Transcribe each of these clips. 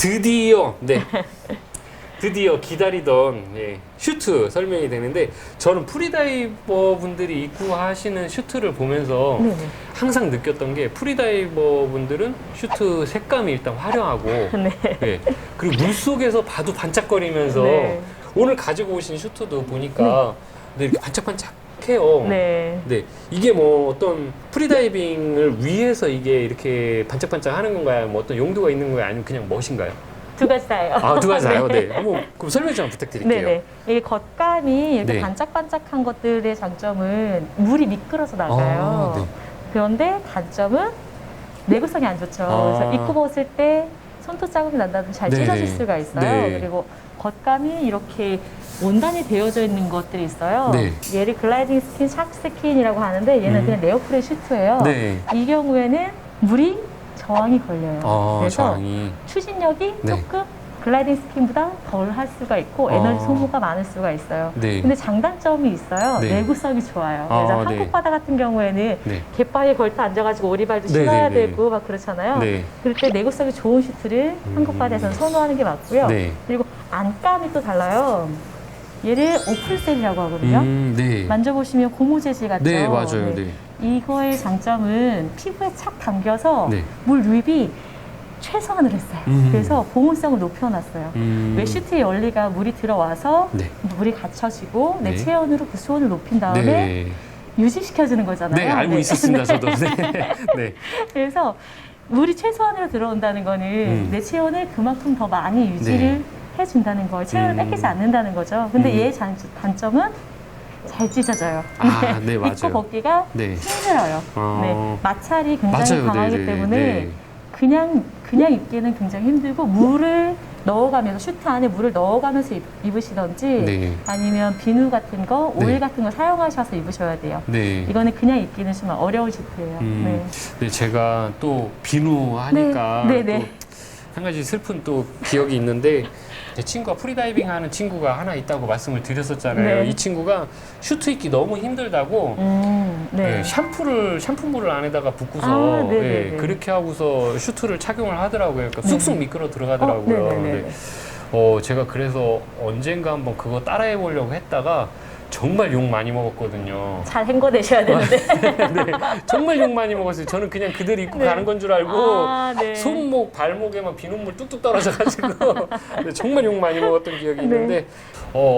드디어 드디어 기다리던 슈트 설명이 되는데, 저는 프리다이버 분들이 입고 하시는 슈트를 보면서 네네. 항상 느꼈던 게, 프리다이버 분들은 슈트 색감이 일단 화려하고 네. 그리고 물속에서 봐도 반짝거리면서 네. 오늘 가지고 오신 슈트도 보니까 이렇게 반짝반짝해요. 네. 네, 이게 뭐 어떤 프리다이빙을 위해서 이게 이렇게 반짝반짝 하는 건가요? 뭐 어떤 용도가 있는 거예요? 아니면 그냥 멋인가요? 두 가지 다예요. 아, 두 가지 다요? 네. 한번 그럼 설명 좀 부탁드릴게요. 네네. 이게 겉감이 이렇게 네. 반짝반짝한 것들의 장점은 물이 미끄러서 나가요. 아, 네. 그런데 단점은 내구성이 안 좋죠. 그래서 입고 벗을 때 손톱 자국이 난다든지 잘 네네. 찢어질 수가 있어요. 네. 그리고 겉감이 이렇게 원단이 되어져 있는 것들이 있어요. 네. 얘를 글라이딩 스킨, 샥 스킨이라고 하는데 얘는 그냥 네오프렌 슈트예요. 네. 이 경우에는 물이 저항이 걸려요. 아, 그래서 저항이. 추진력이 네. 조금 글라이딩 스킨보다 덜 할 수가 있고 에너지 소모가 많을 수가 있어요. 네. 근데 장단점이 있어요. 네. 내구성이 좋아요. 아, 그래서 네. 한국 바다 같은 경우에는 네. 갯바위에 걸터 앉아가지고 오리발도 네, 신어야 네, 네. 되고 막 그렇잖아요. 네. 그럴 때 내구성이 좋은 슈트를 한국 바다에서는 선호하는 게 맞고요. 네. 그리고 안감이 또 달라요. 얘를 오플셀이라고 하거든요. 네. 만져보시면 고무 재질 같죠? 네, 맞아요. 네. 이거의 장점은 피부에 착 감겨서 네. 물 유입이 최소한으로 했어요. 그래서 보온성을 높여놨어요. 왜 슈트의 원리가 물이 들어와서 네. 물이 갇혀지고 내 네. 체온으로 그 수온을 높인 다음에 네. 유지시켜주는 거잖아요. 네, 알고 네. 있었습니다, 저도. 네. 네. 그래서 물이 최소한으로 들어온다는 거는 내 체온을 그만큼 더 많이 유지를 해준다는 거예요. 체온을 뺏기지 않는다는 거죠. 근데 얘의 단점은 잘 찢어져요. 아, 네, 맞아요. 입고 벗기가 네. 힘들어요. 아. 네, 마찰이 굉장히 맞아요. 강하기 네네. 때문에 네. 그냥 입기는 굉장히 힘들고, 물을 넣어가면서 슈트 안에 물을 넣어가면서 입으시던지 네. 아니면 비누 같은 거, 오일 네. 같은 거 사용하셔서 입으셔야 돼요. 네. 이거는 그냥 입기는 좀 어려운 슈트예요. 네. 네, 제가 또 비누 하니까 네, 네, 네. 또 한 가지 슬픈 또 기억이 있는데, 제 친구가 프리다이빙 하는 친구가 하나 있다고 말씀을 드렸었잖아요. 네. 이 친구가 슈트 입기 너무 힘들다고 네. 샴푸물을 안에다가 붓고서 아, 네네네. 그렇게 하고서 슈트를 착용을 하더라고요. 그러니까 쑥쑥 미끄러 들어가더라고요. 네네네. 제가 그래서 언젠가 한번 그거 따라해 보려고 했다가 정말 욕 많이 먹었거든요. 잘 헹궈내셔야 되는데. 네, 정말 욕 많이 먹었어요. 저는 그냥 그대로 입고 네. 가는 건 줄 알고 아, 네. 손목, 발목에만 비눗물 뚝뚝 떨어져가지고 네, 정말 욕 많이 먹었던 기억이 있는데,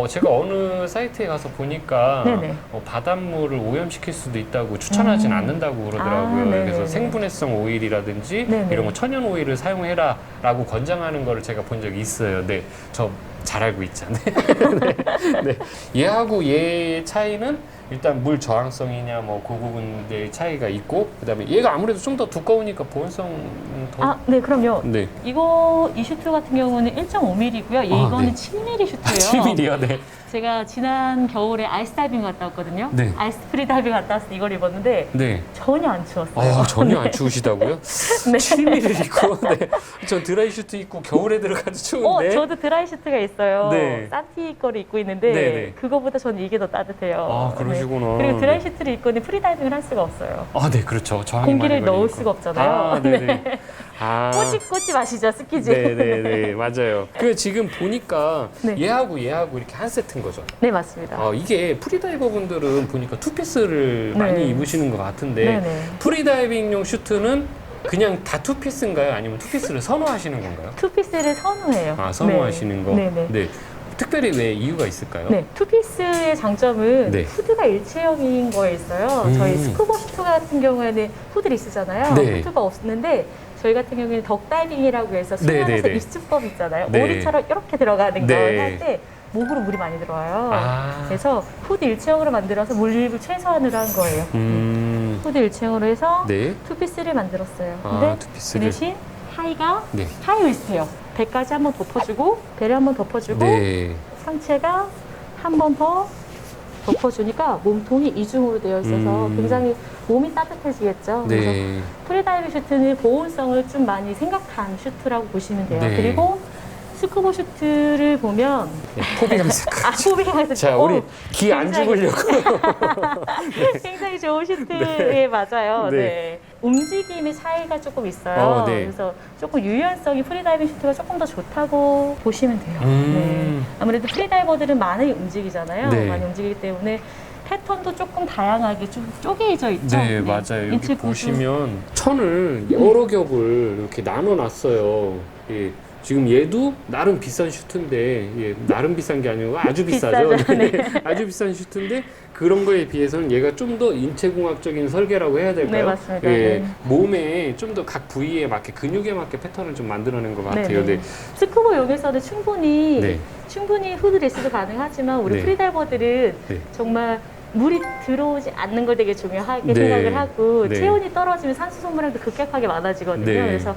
제가 어느 사이트에 가서 보니까 네네. 바닷물을 오염시킬 수도 있다고 추천하진 않는다고 그러더라고요. 아, 네네네. 그래서 생분해성 오일이라든지 네네. 이런 거 천연 오일을 사용해라 라고 권장하는 거를 제가 본 적이 있어요. 네, 저 잘 알고 있잖아요. 네. 네. 얘하고 얘의 차이는 일단 물 저항성이냐 뭐 그 부분의 차이가 있고, 그다음에 얘가 아무래도 좀 더 두꺼우니까 보온성 더. 아, 네, 그럼요. 네. 이 슈트 같은 경우는 1.5mm고요. 이거는 네. 7mm 슈트예요. 7mm요, 네. 제가 지난 겨울에 아이스 다이빙 갔다 왔거든요. 네. 아이스 프리 다이빙 갔다 왔을 때 이걸 입었는데 네. 전혀 안 추웠어요. 전혀 네. 안 추우시다고요? 네. 7mm 입고, 네. 전 드라이 슈트 입고 겨울에 들어가도 추운데. 저도 드라이 슈트가 있어요. 네. 산티 거를 입고 있는데 네네. 그거보다 저는 이게 더 따뜻해요. 아, 그러시구나. 네. 그리고 드라이 슈트를 입고는 프리 다이빙을 할 수가 없어요. 아, 네, 그렇죠. 저항이 공기를 많이 넣을 걸리니까. 수가 없잖아요. 아, 네네. 아. 꼬집꼬집 아시죠? 스키즈. 네네네, 맞아요. 그 지금 보니까 네. 얘하고 이렇게 한 세트인 거죠. 네, 맞습니다. 이게 프리다이버 분들은 보니까 투피스를 네. 많이 입으시는 것 같은데, 네네. 프리다이빙용 슈트는 그냥 다 투피스인가요? 아니면 투피스를 선호하시는 건가요? 투피스를 선호해요. 아, 선호하시는 거? 네네. 네. 특별히 왜 이유가 있을까요? 네, 투피스의 장점은 네. 후드가 일체형인 거에 있어요. 저희 스쿠버 슈트 같은 경우에는 후드를 쓰잖아요. 네. 후드가 없는데 저희 같은 경우에는 덕다이빙이라고 해서 수영에서 네네네. 입수법 있잖아요. 네. 오리처럼 이렇게 들어가는 네. 걸 할 때 목으로 물이 많이 들어와요. 아. 그래서 후드 일체형으로 만들어서 물 유입을 최소한으로 한 거예요. 후드 일체형으로 해서 네. 투피스를 만들었어요. 아, 근데 투피스를. 그 대신 하의가 네. 하이웨스트예요. 배까지 한번 덮어주고 배를 한번 덮어주고 네. 상체가 한 번 더 덮어주니까 몸통이 이중으로 되어 있어서 굉장히 몸이 따뜻해지겠죠. 그래서 네. 프리다이빙 슈트는 보온성을 좀 많이 생각한 슈트라고 보시면 돼요. 네. 그리고 스쿠버 슈트를 보면 포비하면서. 포비하면서 자, 우리 기 안 죽으려고. 굉장히 좋은 슈트에 맞아요. 네. 네. 움직임의 차이가 조금 있어요. 네. 그래서 조금 유연성이 프리다이빙 슈트가 조금 더 좋다고 보시면 돼요. 네. 아무래도 프리다이버들은 많이 움직이잖아요. 네. 많이 움직이기 때문에 패턴도 조금 다양하게 좀 쪼개져 있죠. 네, 맞아요. 여기 인체 구조. 보시면 천을 여러 겹을 이렇게 나눠놨어요. 예. 지금 얘도 나름 비싼 슈트인데, 예, 나름 비싼 게 아니고 아주 비싸죠. 비싸죠. 네. 아주 비싼 슈트인데 그런 거에 비해서는 얘가 좀 더 인체공학적인 설계라고 해야 될까요? 네, 맞습니다. 예, 네. 몸에 좀 더 각 부위에 맞게 근육에 맞게 패턴을 좀 만들어낸 것 같아요. 네. 스쿠버용에서는 충분히 네. 후드 레스도 가능하지만 우리 네. 프리다이버들은 네. 정말 물이 들어오지 않는 걸 되게 중요하게 네. 생각을 하고 네. 체온이 떨어지면 산소 소모량도 급격하게 많아지거든요. 네. 그래서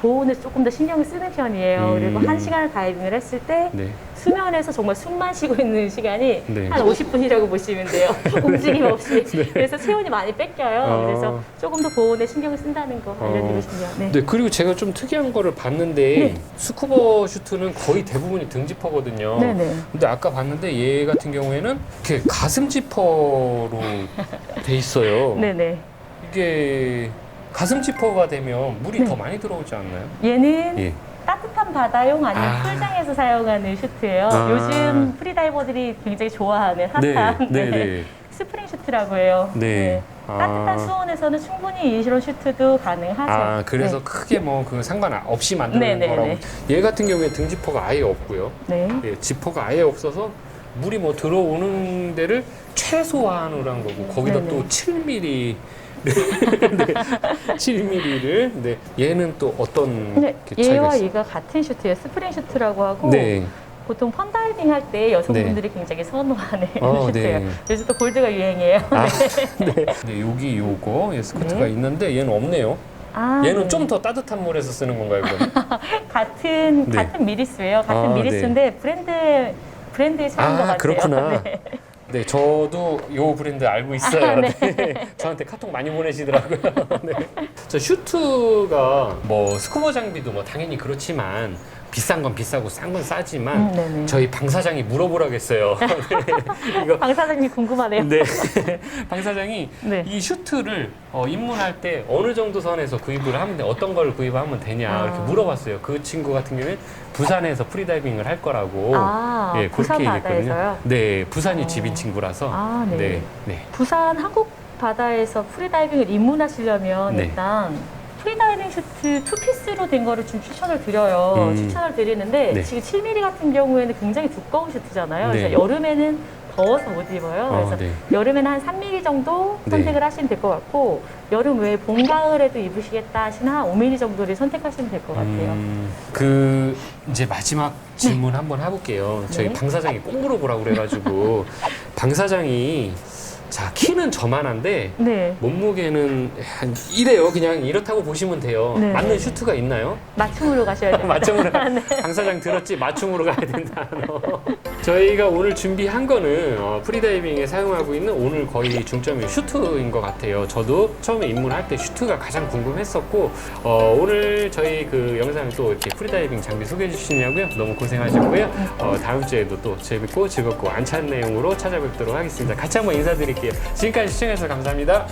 보온에 조금 더 신경을 쓰는 편이에요. 그리고 1시간을 다이빙을 했을 때 네. 수면에서 정말 숨만 쉬고 있는 시간이 네. 한 50분이라고 보시면 돼요. 움직임 없이. 그래서 체온이 많이 뺏겨요. 그래서 조금 더 보온에 신경을 쓴다는 거 알려드리고 싶네요. 네. 네, 그리고 제가 좀 특이한 거를 봤는데 네. 스쿠버 슈트는 거의 대부분이 등 지퍼거든요. 네네. 근데 아까 봤는데 얘 같은 경우에는 이렇게 가슴 지퍼로 돼 있어요. 네네. 이게 가슴 지퍼가 되면 물이 네. 더 많이 들어오지 않나요? 얘는 예. 따뜻한 바다용 아니면 아. 풀장에서 사용하는 슈트예요. 아. 요즘 프리다이버들이 굉장히 좋아하는 핫한 네, 네. 스프링 슈트라고 해요. 네. 따뜻한 아. 수온에서는 충분히 이런 슈트도 가능하죠. 아, 그래서 네. 크게 뭐 그 상관없이 만드는 네, 네, 거라고. 네. 얘 같은 경우에 등 지퍼가 아예 없고요. 네. 예, 지퍼가 아예 없어서 물이 뭐 들어오는 데를 최소화하는 거고 거기다 네네. 또 7mm 네, 7mm를 네. 얘는 또 어떤 근데 게 차이가 얘와 있어요? 얘가 같은 슈트예요. 스프링 슈트라고 하고 네. 보통 펀다이빙 할 때 여성분들이 굉장히 선호하는 슈트예요. 네. 요즘 또 골드가 유행이에요. 아, 네. 네, 여기 요거 예, 스커트가 네. 있는데 얘는 없네요. 아, 얘는 네. 좀 더 따뜻한 물에서 쓰는 건가요, 그럼? 같은 네. 미리수예요. 같은 아, 미리수인데 브랜드의 차이인 것 같아요. 그렇구나. 네. 네, 저도 요 브랜드 알고 있어요. 아, 네. 네. 저한테 카톡 많이 보내시더라고요. 네. 저 슈트가 뭐 스쿠버 장비도 뭐 당연히 그렇지만 비싼 건 비싸고 싼 건 싸지만 네네. 저희 방 사장이 물어보라겠어요. 네. 이거 방 사장님 궁금하네요. 네. 방 사장이 네. 이 슈트를 입문할 때 어느 정도 선에서 구입을 하면 돼, 어떤 걸 구입하면 되냐 이렇게 물어봤어요. 그 친구 같은 경우는 부산에서 프리다이빙을 할 거라고 아, 부산 바다에서요? 네, 부산이 집인 친구라서. 아, 네. 네, 네. 부산 한국 바다에서 프리다이빙을 입문하시려면 네. 일단 프리다이빙 슈트 투피스로 된 거를 좀 추천을 드려요. 추천을 드리는데 네. 지금 7mm 같은 경우에는 굉장히 두꺼운 슈트잖아요. 네. 그래서 여름에는 더워서 못 입어요. 그래서 네. 여름에는 한 3mm 정도 네. 선택을 하시면 될 것 같고 여름 외에 봄, 가을에도 입으시겠다 하시면 한 5mm 정도를 선택하시면 될 것 같아요. 그 이제 마지막 질문 한번 해볼게요. 저희 네. 방 사장이 꼭 물어보라고 그래가지고 방 사장이 자 키는 저만한데 네. 몸무게는 한 이래요. 그냥 이렇다고 보시면 돼요. 네. 맞는 슈트가 있나요? 맞춤으로 가셔야 됩니다. 맞춤으로 네. 방 사장 들었지? 맞춤으로 가야 된다. 너. 저희가 오늘 준비한 거는 프리다이빙에 사용하고 있는 오늘 거의 중점이 슈트인 것 같아요. 저도 처음에 입문할 때 슈트가 가장 궁금했었고 오늘 저희 그 영상을 또 이렇게 프리다이빙 장비 소개해 주시냐고요. 너무 고생하셨고요. 다음 주에도 또 재밌고 즐겁고 안찬 내용으로 찾아뵙도록 하겠습니다. 같이 한번 인사드릴게요. 지금까지 시청해주셔서 감사합니다.